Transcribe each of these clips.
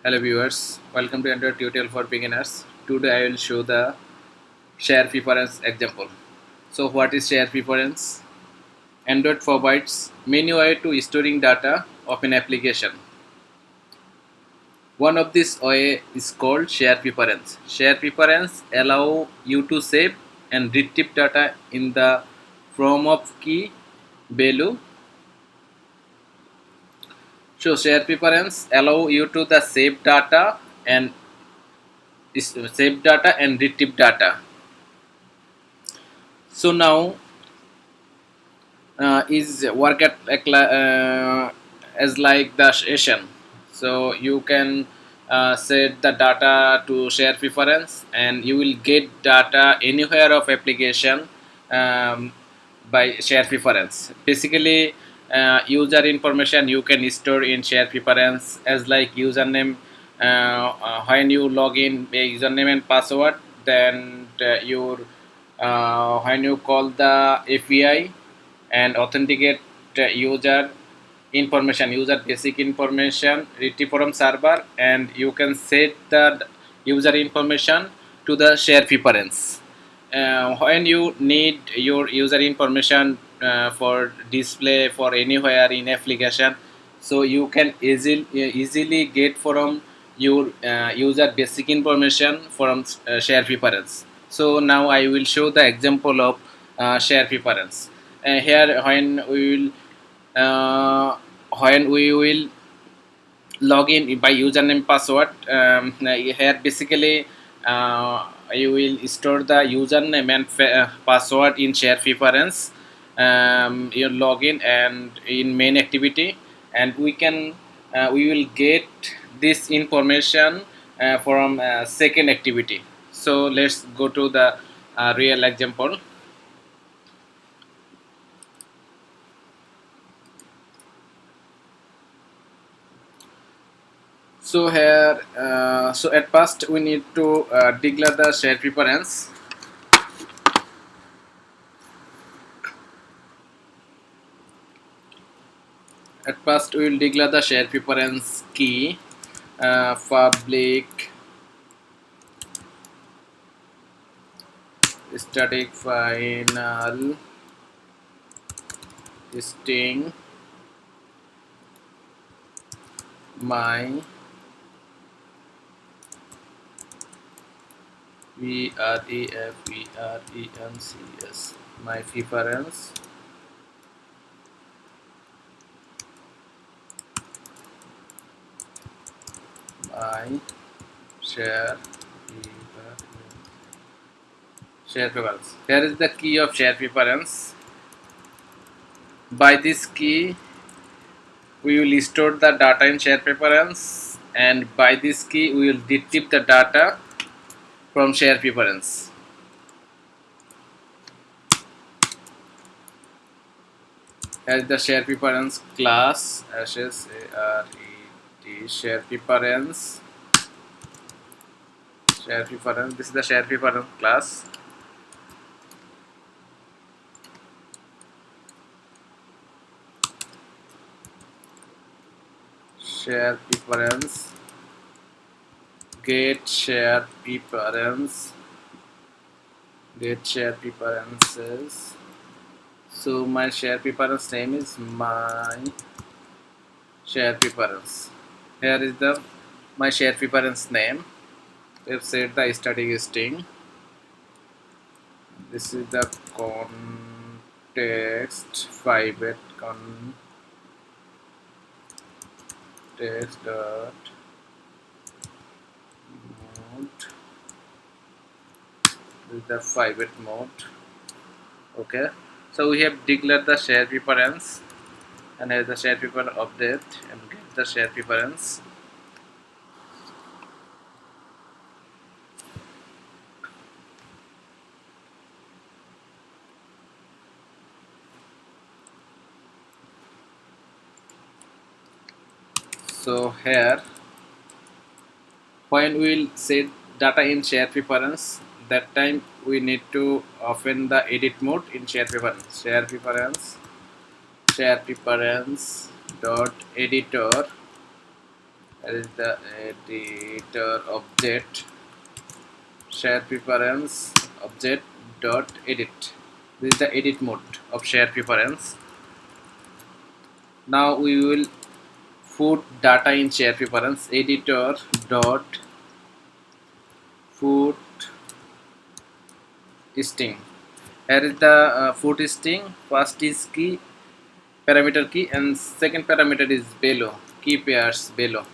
Hello viewers, welcome to Android tutorial for beginners. Today I will show the share preference example. So what is share preference? Android provides many ways to storing data of an application. One of these way is called share preference. Share preference allow you to save and retrieve data in the form of key value. So share preference allow you to the and save data and retrieve data. So now is work at as like the session, so you can set the data to share preference and you will get data anywhere of application um, by share preference. Basically user information you can store in share preference as like username. When you log in a username and password, then your when you call the API and authenticate user basic information retrieve from server, and you can set the user information to the share preference. When you need your user information for display for anywhere in application, so you can easily get from your user basic information from share preference. So now I will show the example of share preference. Here when we will log in by username password, here basically you will store the username and password in share preference. You log in and in main activity, and we will get this information from second activity. So let's go to the real example. So here, so at first we need to declare the share preference. At first we will declare the share preference key, public static final string my preference, my preference, my share preference. Here is the key of share preference. By this key we will store the data in share preference, and by this key we will retrieve the data from share preference. As the share preference class, share preference, this is the share preference class. Share preference, get share preferences. So my share preference name is my share preference. Here is the my share preference name. We have set the static string. This is the context 5-bit context dot mode. This is the 5-bit mode. Okay, so we have declared the share preference, and as the share preference update and get the share preference. So here, when we will set data in share preference, that time we need to open the edit mode in share preference. Share preference dot editor. That is the editor object share preference object dot edit. This is the edit mode of share preference. Now we will put data in share preference editor dot put string. Here is the put string. First is key parameter key and second parameter is below key pairs below.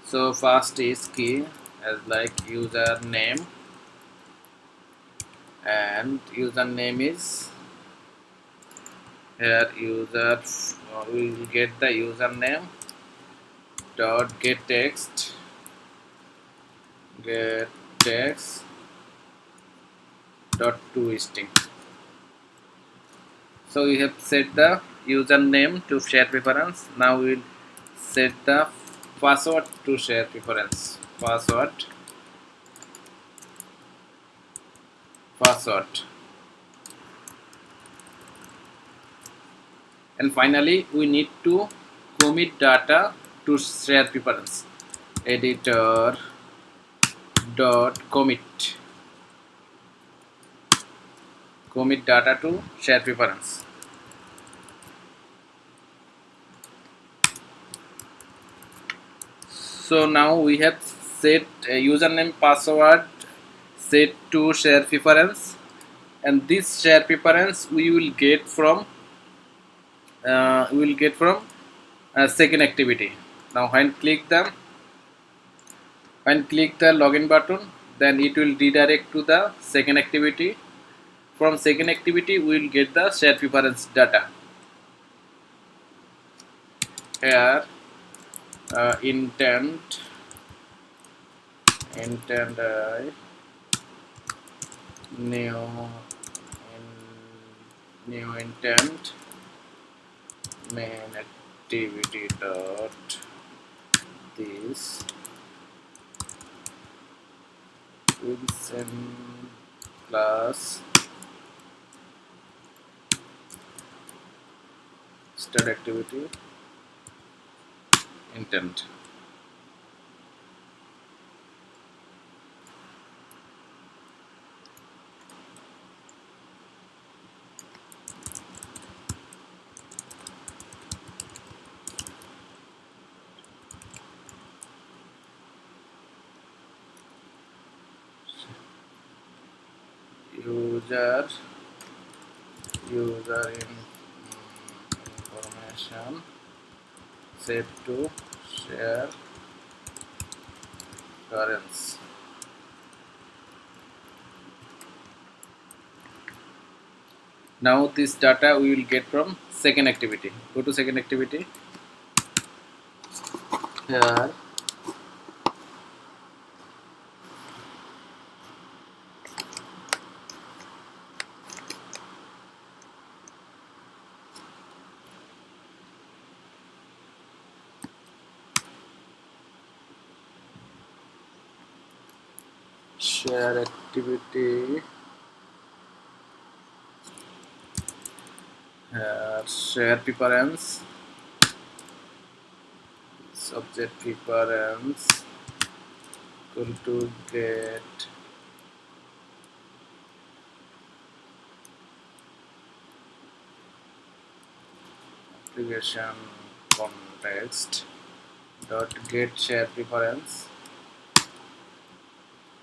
So first is key as like username, and username is here user. We will get the username dot get text dot to string. So we have set the username to share preference. Now we will set the password to share preference. Password, and finally we need to commit data to share preference. Editor dot commit data to share preference. So now we have set username password set to share preference, and this share preference we will get from second activity. Now when click the login button, then it will redirect to the second activity. From second activity we will get the share preference data. Here intent new intent main activity dot this Wilson class start activity intent. User information set to share currency. Now this data we will get from second activity. Go to second activity. Here share activity, share preference, subject preference equal to get application context dot get share preference.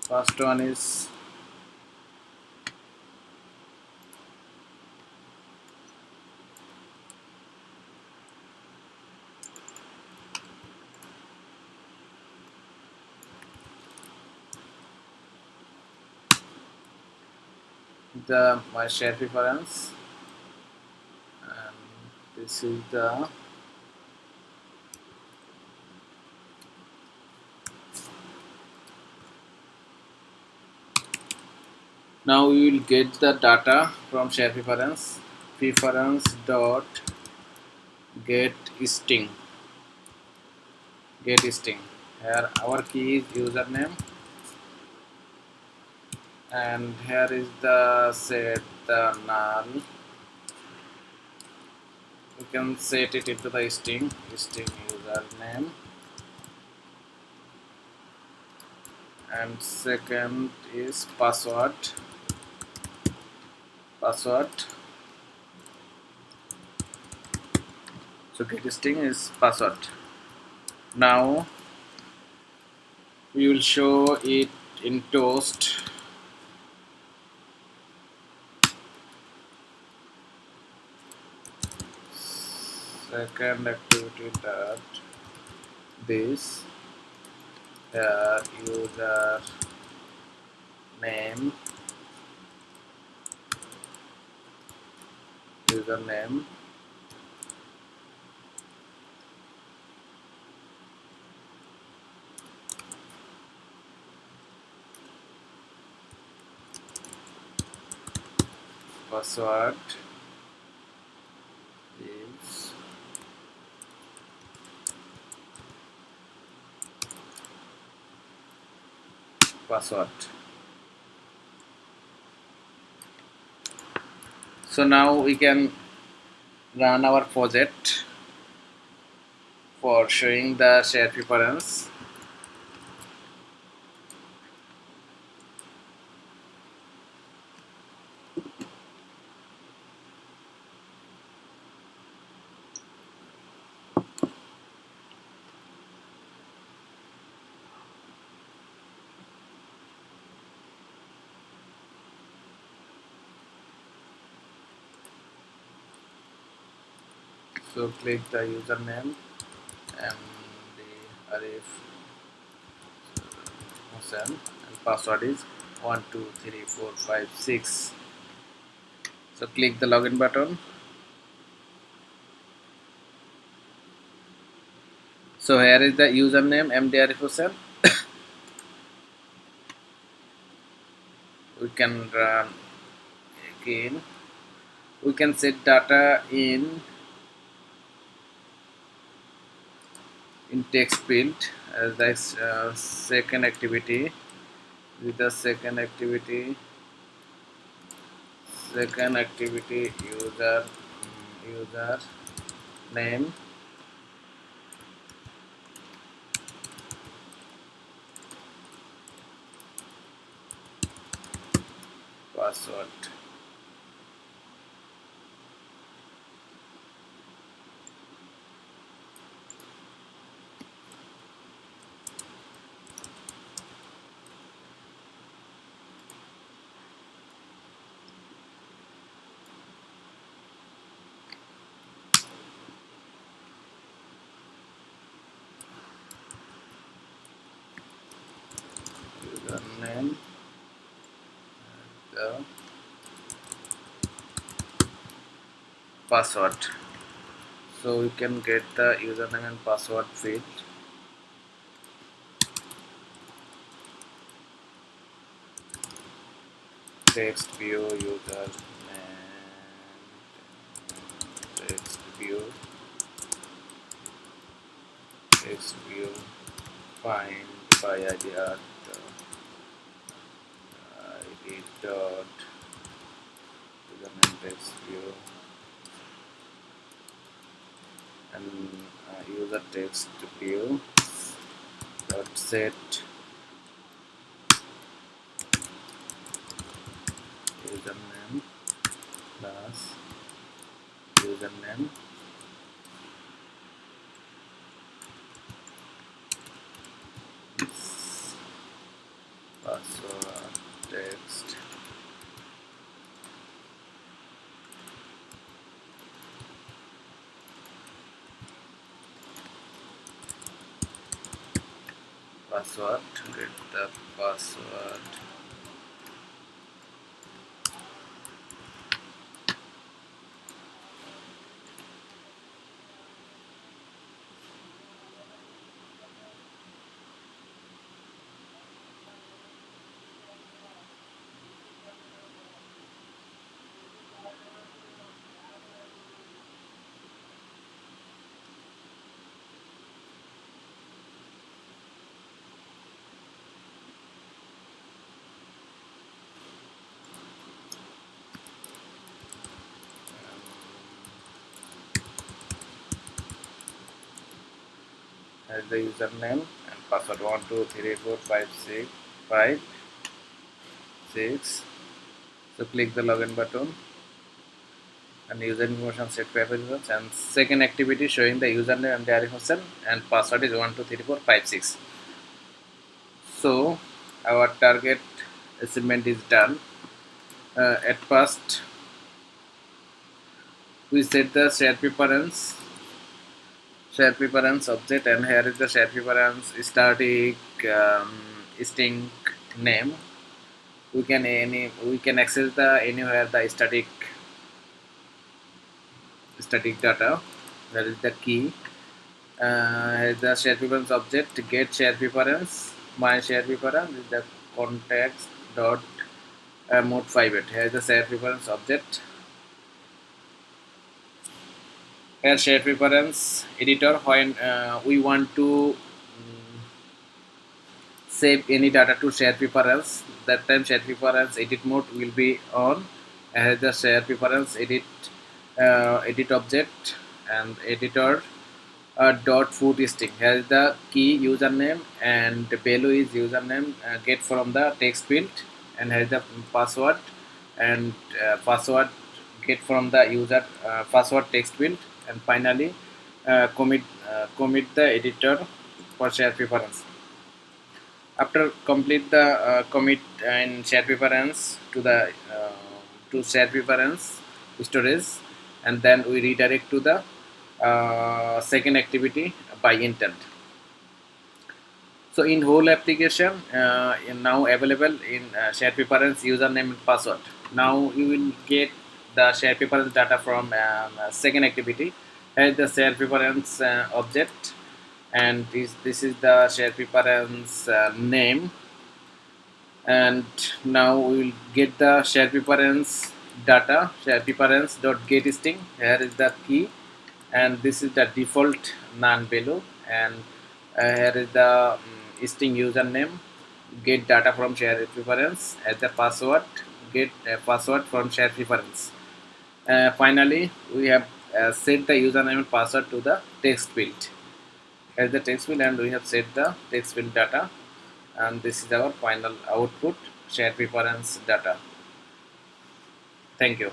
First one is the my share preference, and this is the now we will get the data from share preference dot get string. Here our key is username, and here is the set the null. You can set it into the string username and second is password. So get string is password. Now we will show it in toast. Second activity dot this here username password is password. So now we can run our project for showing the share preference. So click the username and the Arif Hussain and password is 123456. So click the login button. So here is the username MD Arif Hussain. We can run again. We can set data in text field as the second activity. With the second activity user name password. Username the password. So we can get the username and password field. Text view username, text view find by id at id dot username text view and user text view dot set username plus username password text password. Get the password. As the username and password 123456 5 6. So click the login button and user information set preferences, and second activity showing the username and verification and password is 123456. So our target achievement is done. At first we set the share preference object, and here is the share preference static string name. We can access the anywhere the static data. That is the key. The share preference object get share preference. My share preference is the context dot mode 58. Here is the share preference object. Here share preference editor, when we want to save any data to share preference, that time share preference edit mode will be on. Here the share preference edit object and editor dot food string. Here is the key username and the value is username get from the text field, and here is the password, and password get from the user password text field, and finally commit the editor for share preference. After complete the commit and share preference to share preference storage, and then we redirect to the second activity by intent. So in whole application now available in share preference username and password. Now you will get the share preference data from second activity. Here is the share preference object, and this is the share preference name, and now we will get the share preference data, share preference dot get string. Here is the key, and this is the default non value, and here is the string username get data from share preference as the password get password from share preference. Finally we have set the username and password to the text field as the text field, and we have set the text field data, and this is our final output share preference data. Thank you.